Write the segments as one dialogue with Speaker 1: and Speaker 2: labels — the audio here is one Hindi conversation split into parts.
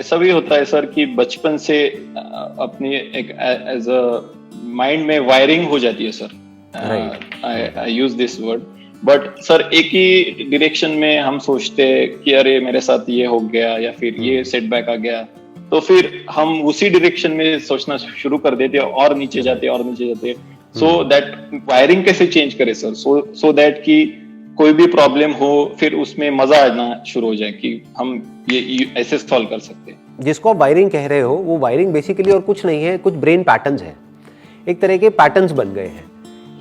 Speaker 1: ऐसा भी होता है सर कि बचपन से अपनी एक एज अ माइंड में वायरिंग हो जाती है sir, I use this word, but sir एक ही डायरेक्शन में हम सोचते हैं कि अरे मेरे साथ ये हो गया या फिर ये सेटबैक आ गया, तो फिर हम उसी डायरेक्शन में सोचना शुरू कर देते हैं और नीचे जाते हैं। सो दैट वायरिंग कैसे चेंज करे सर, सो दैट कि कोई भी प्रॉब्लम हो फिर उसमें मजा आना शुरू हो जाए कि हम ये ऐसे सॉल्व कर सकते हैं।
Speaker 2: जिसको आप वायरिंग कह रहे हो, वो वायरिंग बेसिकली और कुछ नहीं है, कुछ ब्रेन पैटर्न्स है, एक तरह के पैटर्न्स बन गए हैं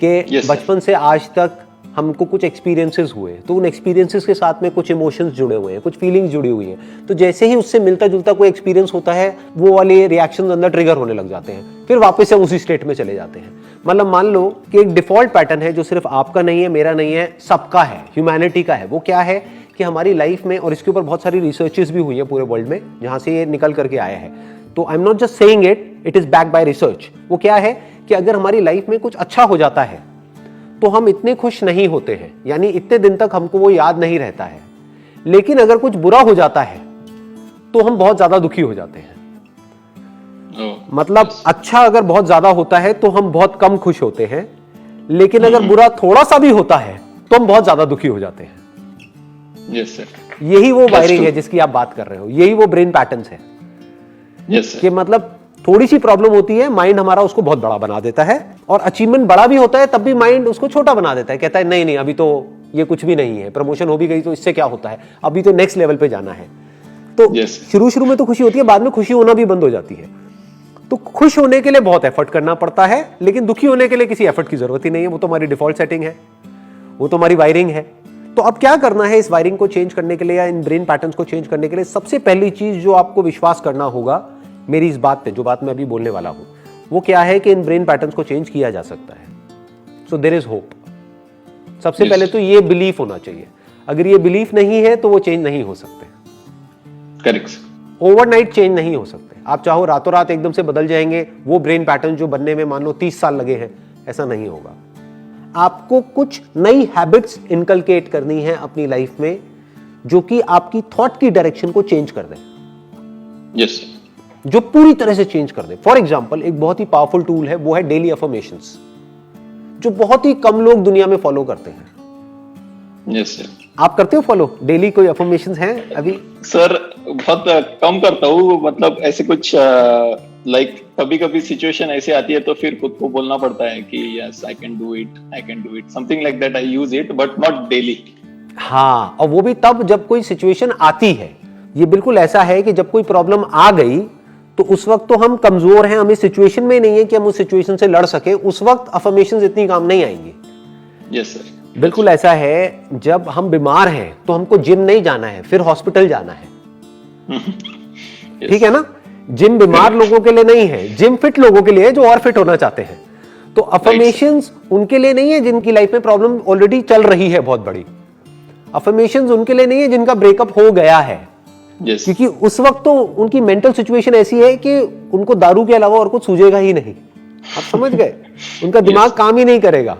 Speaker 2: कि बचपन से आज तक हमको कुछ एक्सपीरियंसेस हुए, तो उन एक्सपीरियंसेस के साथ में कुछ इमोशंस जुड़े हुए हैं, कुछ फीलिंग्स जुड़ी हुई हैं, तो जैसे ही उससे मिलता जुलता कोई एक्सपीरियंस होता है वो वाले रिएक्शंस अंदर ट्रिगर होने लग जाते हैं, फिर वापस से उसी स्टेट में चले जाते हैं। मतलब मान लो कि एक डिफॉल्ट पैटर्न है जो सिर्फ आपका नहीं है, मेरा नहीं है, सबका है, ह्यूमैनिटी का है। वो क्या है कि हमारी लाइफ में, और इसके ऊपर बहुत सारी रिसर्चेस भी हुई है पूरे वर्ल्ड में जहां से ये निकल करके आया है, तो I am not just saying it is backed by research. वो क्या है कि अगर हमारी लाइफ में कुछ अच्छा हो जाता है तो हम इतने खुश नहीं होते हैं, यानी इतने दिन तक हमको वो याद नहीं रहता है। लेकिन अगर कुछ बुरा हो जाता है तो हम बहुत ज्यादा दुखी हो जाते हैं। मतलब अच्छा अगर बहुत ज्यादा होता है तो हम बहुत कम खुश होते हैं, लेकिन अगर बुरा थोड़ा सा भी होता है तो हम बहुत ज्यादा दुखी हो जाते हैं।
Speaker 1: यस सर,
Speaker 2: यही वो वायरिंग है जिसकी आप बात कर रहे हो, यही वो ब्रेन पैटर्न्स है।
Speaker 1: यस सर,
Speaker 2: कि मतलब थोड़ी सी प्रॉब्लम होती है, माइंड हमारा उसको बहुत बड़ा बना देता है, और अचीवमेंट बड़ा भी होता है तब भी माइंड उसको छोटा बना देता है, कहता है नहीं अभी तो ये कुछ भी नहीं है, प्रमोशन हो भी गई तो इससे क्या होता है, अभी तो नेक्स्ट लेवल पे जाना है। तो शुरू में तो खुशी होती है, बाद में खुशी होना भी बंद हो जाती है। तो खुश होने के लिए बहुत एफर्ट करना पड़ता है, लेकिन दुखी होने के लिए किसी एफर्ट की जरूरत ही नहीं है, वो तो हमारी डिफॉल्ट सेटिंग है, वो तो हमारी वायरिंग है। तो अब क्या करना है इस वायरिंग को चेंज करने के लिए या इन ब्रेन पैटर्न्स को चेंज करने के लिए? सबसे पहली चीज जो आपको विश्वास करना होगा मेरी इस बात पे, जो बात मैं अभी बोलने वाला हूं, वो क्या है कि इन ब्रेन पैटर्न्स को चेंज किया जा सकता है। So there is hope. सबसे पहले तो ये बिलीफ होना चाहिए। अगर ये बिलीफ नहीं है तो वो चेंज नहीं हो सकते।
Speaker 1: करेक्ट।
Speaker 2: ओवरनाइट चेंज नहीं हो सकते। आप चाहो रातों रात एकदम से बदल जाएंगे, वो ब्रेन पैटर्न जो बनने में मान लो 30 साल लगे हैं, ऐसा नहीं होगा। आपको कुछ नई हैबिट्स इनकलकेट करनी है अपनी लाइफ में, जो कि आपकी थॉट की डायरेक्शन को चेंज कर दें।
Speaker 1: यस,
Speaker 2: जो पूरी तरह से चेंज कर दे। फॉर एग्जाम्पल एक बहुत ही पावरफुल टूल है, वो है डेली अफर्मेशंस, जो बहुत ही कम लोग दुनिया में फॉलो करते हैं।
Speaker 1: Yes sir.
Speaker 2: आप करते हो फॉलो डेली? कोई अफर्मेशंस हैं अभी?
Speaker 1: सर बहुत कम करता हूँ, मतलब ऐसे कुछ लाइक कभी कभी सिचुएशन ऐसे आती है तो फिर खुद को बोलना पड़ता है कि yes I can do it, something like that. I use it but not daily.
Speaker 2: हाँ, और वो भी तब जब कोई सिचुएशन आती है। ये बिल्कुल ऐसा है कि जब कोई प्रॉब्लम आ गई तो उस वक्त तो हम कमजोर हैं, हमें सिचुएशन में नहीं है कि हम उस सिचुएशन से लड़ सके, उस वक्त अफर्मेशंस इतनी काम नहीं आएंगी।
Speaker 1: Yes sir.
Speaker 2: बिल्कुल ऐसा है, जब हम बीमार हैं तो हमको जिम नहीं जाना है, फिर हॉस्पिटल जाना है। ठीक है ना? जिम बीमार लोगों के लिए नहीं है, जिम फिट लोगों के लिए है जो और फिट होना चाहते हैं। तो अफर्मेशंस उनके लिए नहीं है जिनकी लाइफ में प्रॉब्लम ऑलरेडी चल रही है बहुत बड़ी। अफर्मेशंस उनके लिए नहीं है जिनका ब्रेकअप हो गया है।
Speaker 1: Yes.
Speaker 2: क्योंकि उस वक्त तो उनकी मेंटल सिचुएशन ऐसी है कि उनको दारू के अलावा और कुछ सूझेगा ही नहीं। आप समझ गए? उनका दिमाग काम ही नहीं करेगा।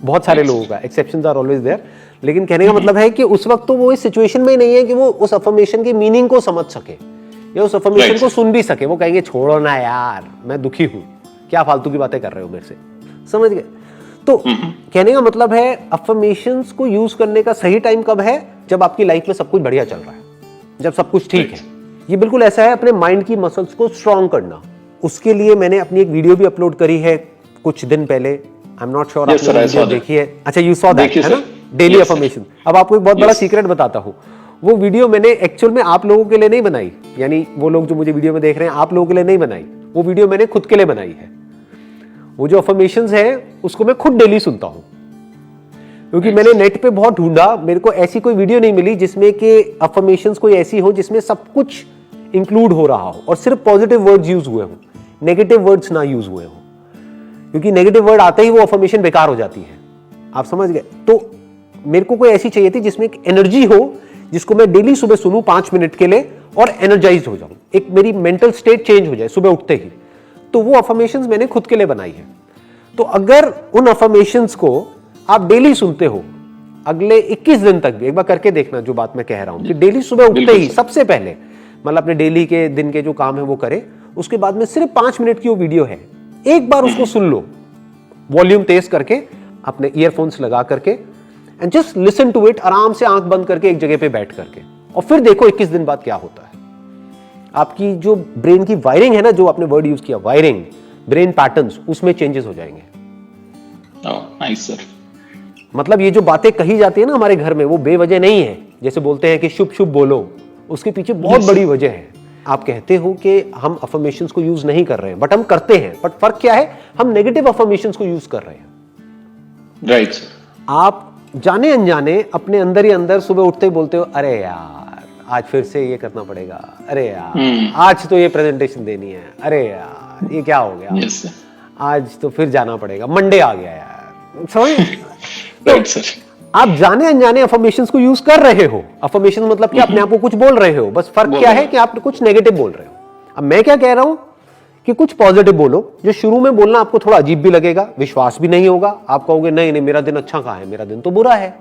Speaker 2: बहुत सारे लोगों का, एक्सेप्शंस आर ऑलवेज देयर, लेकिन कहने का मतलब है कि उस वक्त तो वो इस सिचुएशन में नहीं है कि वो उस अफर्मेशन के मीनिंग को समझ सके या उस अफर्मेशन को सुन भी सके। वो कहेंगे छोड़ो ना यार, मैं दुखी हूं, क्या फालतू की बातें कर रहे हो मेरे से। समझ गए? तो कहने का मतलब है अफर्मेशंस को यूज करने का सही टाइम कब है? जब आपकी लाइफ में सब कुछ बढ़िया चल रहा है, जब सब कुछ ठीक है। ये बिल्कुल ऐसा है अपने माइंड की मसल्स को स्ट्रॉन्ग करना। उसके लिए मैंने अपनी एक वीडियो भी अपलोड करी है कुछ दिन पहले। आई एम नॉट श्योर आपने वीडियो देखी है? अच्छा, यू सॉ दैट, है ना? Daily affirmation. अब आपको एक बहुत बड़ा सीक्रेट बताता हूं। वो वीडियो मैंने एक्चुअल में आप लोगों के लिए नहीं बनाई, यानी वो लोग जो मुझे वीडियो में देख रहे हैं आप लोगों के लिए नहीं बनाई। वो वीडियो मैंने खुद के लिए बनाई है। वो जो अफर्मेशंस है उसको मैं खुद डेली सुनता हूं, क्योंकि मैंने नेट पे बहुत ढूंढा, मेरे को ऐसी कोई वीडियो नहीं मिली जिसमें कि अफर्मेशंस कोई ऐसी हो जिसमें सब कुछ इंक्लूड हो रहा हो और सिर्फ पॉजिटिव वर्ड्स यूज हुए हो, नेगेटिव वर्ड्स ना यूज हुए हो। क्योंकि नेगेटिव वर्ड आते ही वो अफर्मेशन बेकार हो जाती है। आप समझ गए? तो मेरे को कोई ऐसी चाहिए थी जिसमें एक एनर्जी हो, जिसको मैं डेली सुबह सुनूं 5 मिनट के लिए और एनर्जाइज हो जाऊं, एक मेरी मेंटल स्टेट चेंज हो जाए सुबह उठते ही। तो वो अफर्मेशंस मैंने खुद के लिए बनाई है। तो अगर उन अफर्मेशंस को आप डेली सुनते हो अगले 21 दिन तक भी, एक बार करके देखना जो बात मैं कह रहा हूं, कि डेली सुबह उठते ही सबसे पहले मतलब अपने डेली के दिन के जो काम है वो करे, उसके बाद में सिर्फ 5 मिनट की वो वीडियो है, एक बार उसको सुन लो वॉल्यूम तेज करके, अपने ईयरफोन्स लगा करके, and just listen to it, आराम से आंख बंद करके एक जगह पे बैठ करके, और फिर देखो 21 दिन बाद क्या होता है। आपकी जो ब्रेन की वायरिंग है ना, जो आपने वर्ड यूज किया वायरिंग, ब्रेन पैटर्न्स, उसमें चेंजेस हो जाएंगे।
Speaker 1: Nice sir.
Speaker 2: मतलब ये जो बातें कही जाती है ना हमारे घर में, वो बेवजह नहीं है। जैसे बोलते हैं कि शुभ शुभ बोलो, उसके पीछे बहुत बड़ी वजह है। आप कहते हो कि हम अफर्मेशंस को यूज नहीं कर रहे हैं, बट हम करते हैं। बट फर्क क्या है, हम नेगेटिव अफर्मेशंस को यूज कर रहे हैं।
Speaker 1: Right sir.
Speaker 2: आप जाने अनजाने अपने अंदर ही अंदर सुबह उठते ही बोलते हो, अरे यार आज फिर से ये करना पड़ेगा, अरे यार आज तो ये प्रेजेंटेशन देनी है, अरे यार ये क्या हो गया,
Speaker 1: यस सर,
Speaker 2: आज तो फिर जाना पड़ेगा, मंडे आ गया यार, समझ।
Speaker 1: Right sir.
Speaker 2: आप जाने अनजाने अफर्मेशंस को यूज कर रहे हो। अफर्मेशन मतलब कि अपने आप को कुछ बोल रहे हो, बस फर्क क्या है कि आप कुछ नेगेटिव बोल रहे हो। अब मैं क्या कह रहा हूं कि कुछ पॉजिटिव बोलो। जो शुरू में बोलना आपको थोड़ा अजीब भी लगेगा, विश्वास भी नहीं होगा, आप कहोगे नहीं नहीं मेरा दिन अच्छा कहां है, मेरा दिन तो बुरा है।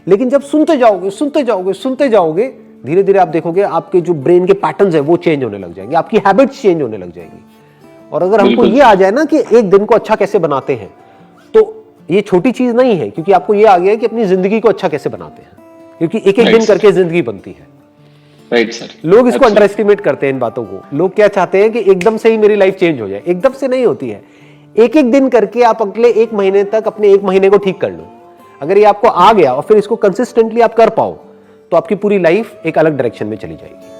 Speaker 2: लेकिन जब सुनते जाओगे सुनते जाओगे सुनते जाओगे, धीरे धीरे आप देखोगे आपके जो ब्रेन के पैटर्न्स है वो चेंज होने लग जाएंगे, आपकी हैबिट्स चेंज होने लग जाएंगी। और अगर हमको ये आ जाए ना कि एक दिन को अच्छा कैसे बनाते हैं, तो ये छोटी चीज नहीं है, क्योंकि आपको ये आ गया है कि अपनी जिंदगी को अच्छा कैसे बनाते हैं, क्योंकि एक एक दिन करके जिंदगी बनती है।
Speaker 1: Right sir.
Speaker 2: लोग इसको अंडर एस्टिमेट करते हैं इन बातों को। लोग क्या चाहते हैं कि एकदम से ही मेरी लाइफ चेंज हो जाए। एकदम से नहीं होती है, एक एक दिन करके आप अगले 1 महीने तक अपने 1 महीने को ठीक कर लो। अगर ये आपको आ गया और फिर इसको कंसिस्टेंटली आप कर पाओ, तो आपकी पूरी लाइफ एक अलग डायरेक्शन में चली जाएगी।